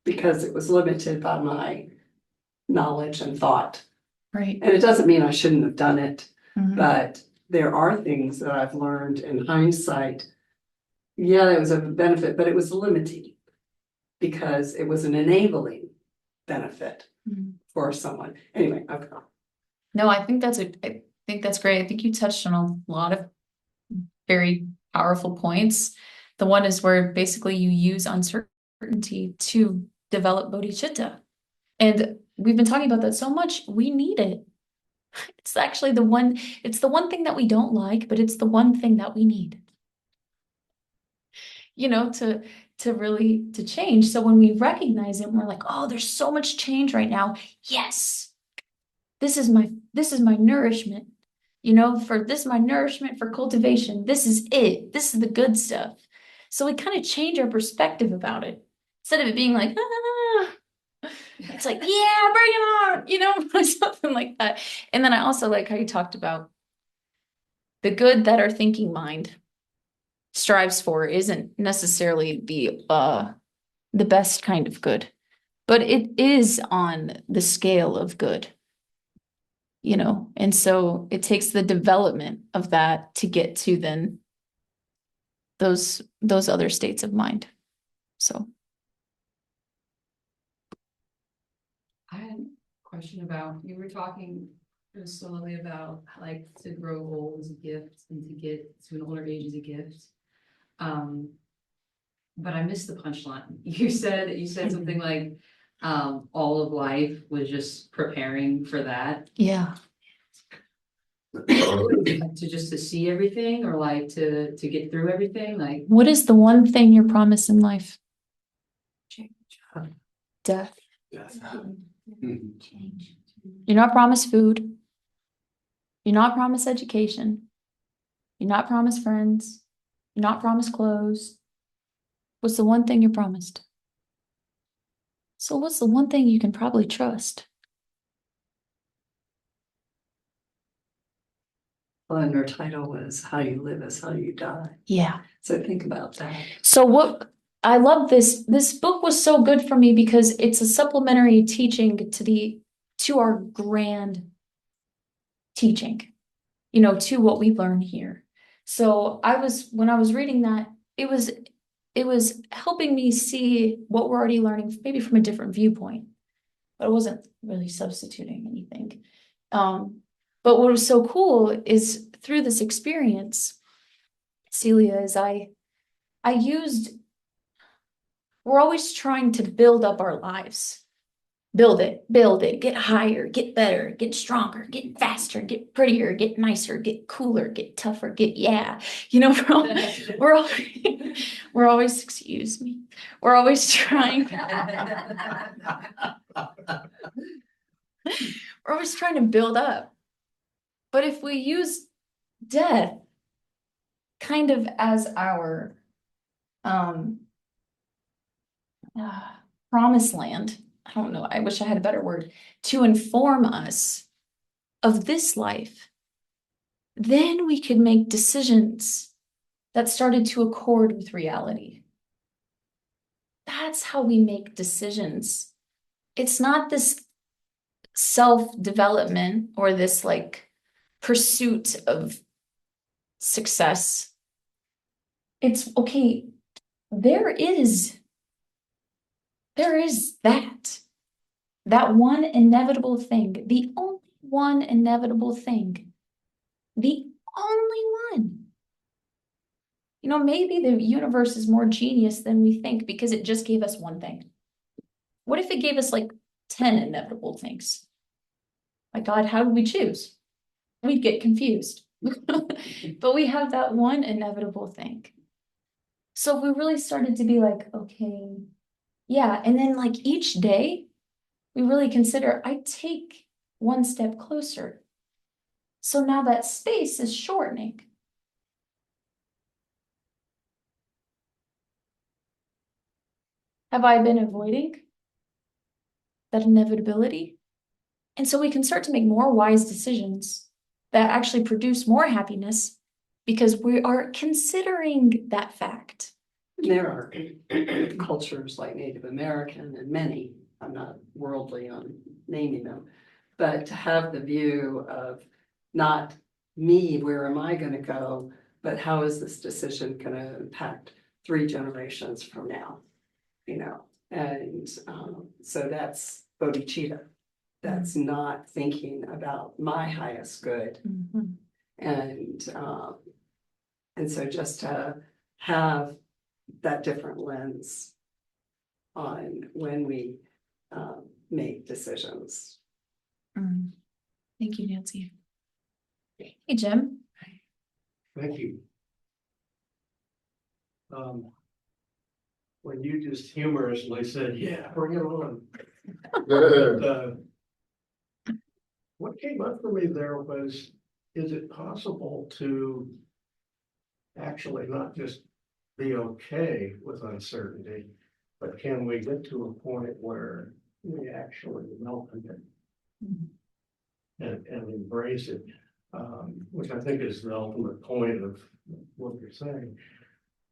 because it was limited by my knowledge and thought. Right. And it doesn't mean I shouldn't have done it, but there are things that I've learned in hindsight. Yeah, it was a benefit, but it was limiting because it was an enabling benefit for someone. Anyway, okay. No, I think that's great. I think you touched on a lot of very powerful points. The one is where basically you use uncertainty to develop bodhicitta. And we've been talking about that so much. We need it. It's actually the one thing that we don't like, but it's the one thing that we need. To really change. So when we recognize it, we're like, oh, there's so much change right now. Yes. This is my nourishment. My nourishment for cultivation. This is it. This is the good stuff. So we kind of change our perspective about it. Instead of it being like, it's like, yeah, bring it on, something like that. And then I also like how you talked about the good that our thinking mind strives for isn't necessarily the best kind of good, but it is on the scale of good. And so it takes the development of that to get to then those other states of mind. So I had a question about, you were talking slowly about like to grow old as a gift and to get to an older age as a gift. But I missed the punchline. You said something like all of life was just preparing for that. yeah. Like to see everything, or like to get through everything. Like, What is the one thing you're promised in life? Death. Change. You're not promised food. You're not promised education. You're not promised friends. You're not promised clothes. What's the one thing you're promised? So what's the one thing you can probably trust? Well, and her title was How You Live is How You Die. Yeah. So think about that. So what I love this book was so good for me because it's a supplementary teaching to our grand teaching, to what we learn here. So when I was reading that, it was helping me see what we're already learning, maybe from a different viewpoint, but it wasn't really substituting anything. But what was so cool is through this experience, Celia, is we're always trying to build up our lives. Build it, get higher, get better, get stronger, get faster, get prettier, get nicer, get cooler, get tougher, we're all, we're always, excuse me, we're always trying. We're always trying to build up. But if we use death kind of as our promised land, I don't know, I wish I had a better word, to inform us of this life, then we could make decisions that started to accord with reality. That's how we make decisions. It's not this self-development or this like pursuit of success. It's okay, there is that one inevitable thing, the only one inevitable thing, the only one. Maybe the universe is more genius than we think because it just gave us one thing. What if it gave us like 10 inevitable things? My God, how do we choose? We'd get confused. But we have that one inevitable thing. So we really started to be like, okay, yeah. And then like each day, we really consider, I take one step closer. So now that space is shortening. Have I been avoiding that inevitability? And so we can start to make more wise decisions that actually produce more happiness because we are considering that fact. There are cultures like Native American and many, I'm not worldly on naming them, but to have the view of not me, where am I gonna go, but how is this decision gonna impact 3 generations from now, And so that's bodhicitta. That's not thinking about my highest good. Mm-hmm. And so just to have that different lens on when we make decisions. Thank you, Nancy. Hey, Jim. Thank you. When you just humorously said, yeah, bring it on. But, what came up for me there was, is it possible to actually not just be okay with uncertainty, but can we get to a point where we actually welcome it and embrace it, which I think is the ultimate point of what you're saying.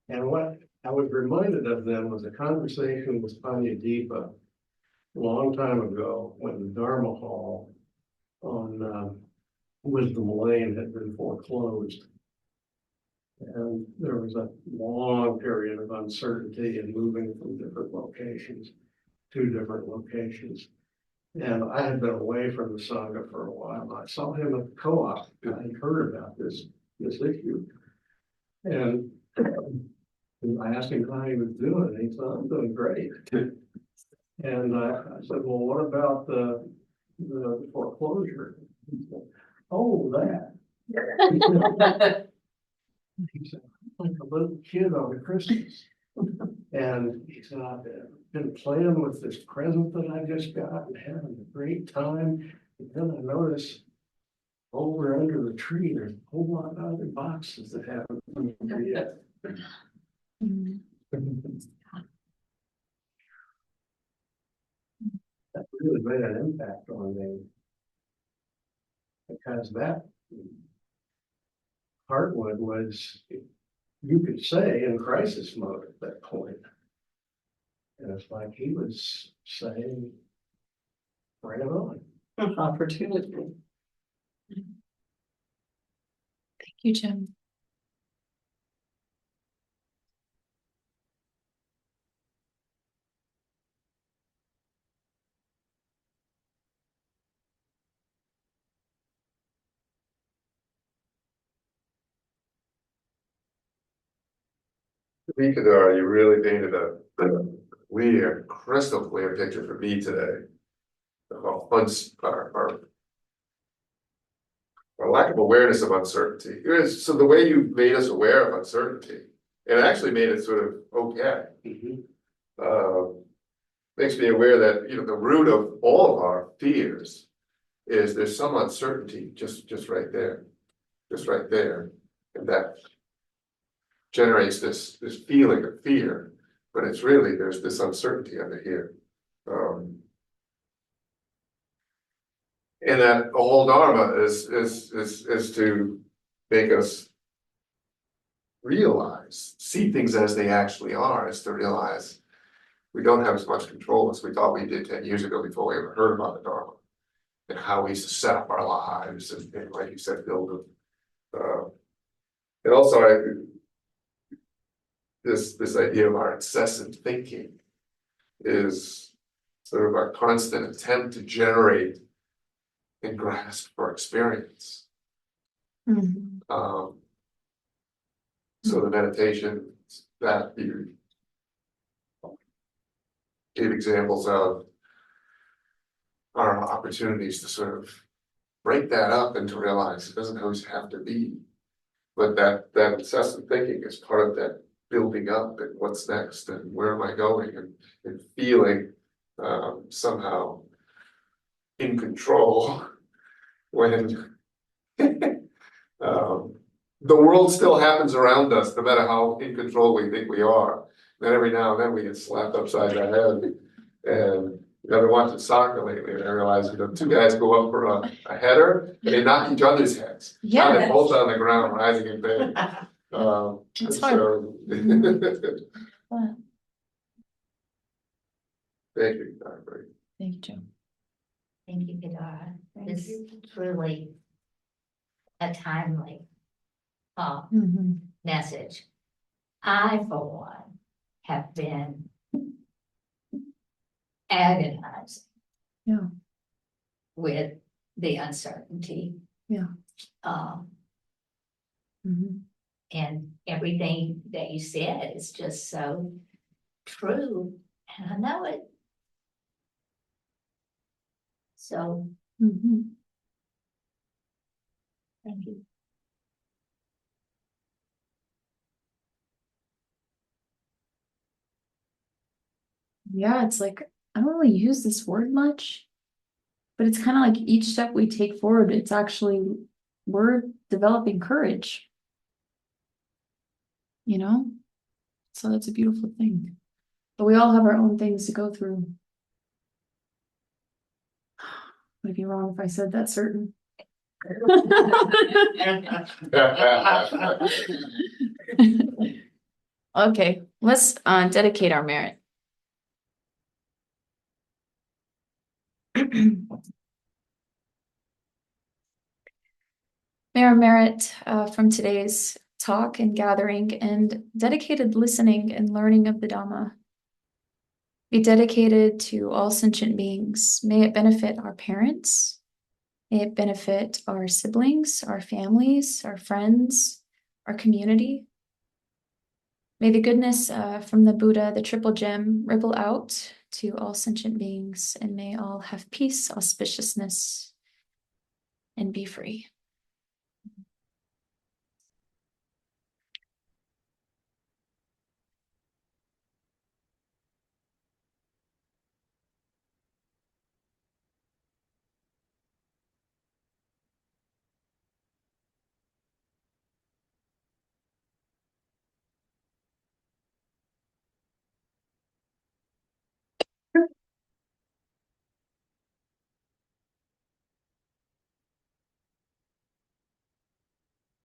And what I was reminded of then was a conversation with Panyadeepa a long time ago when the Dharma Hall on Wisdom Lane had been foreclosed. And there was a long period of uncertainty and moving from different locations to different locations. And I had been away from the Sangha for a while. I saw him at the co-op and I heard about this issue. And I asked him how he was doing. And he said, I'm doing great. And I said, well, what about the foreclosure? He said, oh, that. He said, like a little kid on Christmas. And he said, I've been playing with this present that I just got and having a great time. And then I noticed over under the tree, there's a whole lot of other boxes that haven't been there yet. That really made an impact on me. Because that Hardwood was, you could say, in crisis mode at that point. And it's like he was saying, bring it on. Opportunity. Thank you, Jim. Me, Kedara, you really painted a clear, crystal clear picture for me today. Of our lack of awareness of uncertainty. So the way you made us aware of uncertainty, it actually made it sort of okay. Makes me aware that, you know, the root of all of our fears is there's some uncertainty just right there. Just right there. And that generates this feeling of fear, but it's really, there's this uncertainty under here. And that the whole Dharma is to make us realize, see things as they actually are, is to realize we don't have as much control as we thought we did 10 years ago before we ever heard about the Dharma. And how we used to set up our lives and like you said, build them. And also this idea of our incessant thinking is sort of our constant attempt to generate and grasp for experience. So the meditation that you gave examples of are opportunities to sort of break that up and to realize it doesn't always have to be, but that incessant thinking is part of that building up and what's next and where am I going and feeling somehow in control when the world still happens around us, no matter how in control we think we are. Then every now and then we get slapped upside the head. And I've been watching soccer lately, and I realize, you know, two guys go up for a header, and they knock each other's heads. Yeah, Now they're both on the ground, rising in pain. It's hard. Fun. Thank you, Dr. Thank you, Jim. Thank you, Kedara. Thank This is truly a timely message. I, for one, have been agonizing with the uncertainty. And everything that you said is just so true, and I know it. So, thank you. Yeah, it's like, I don't really use this word much, but it's kind of like each step we take forward, it's actually, we're developing courage. You know? So that's a beautiful thing. But we all have our own things to go through. Would it be wrong if I said that certain? Okay, let's dedicate our merit. May our merit from today's talk and gathering and dedicated listening and learning of the Dhamma be dedicated to all sentient beings. May it benefit our parents. May it benefit our siblings, our families, our friends, our community. May the goodness from the Buddha, the triple gem, ripple out to all sentient beings, and may all have peace, auspiciousness, and be free.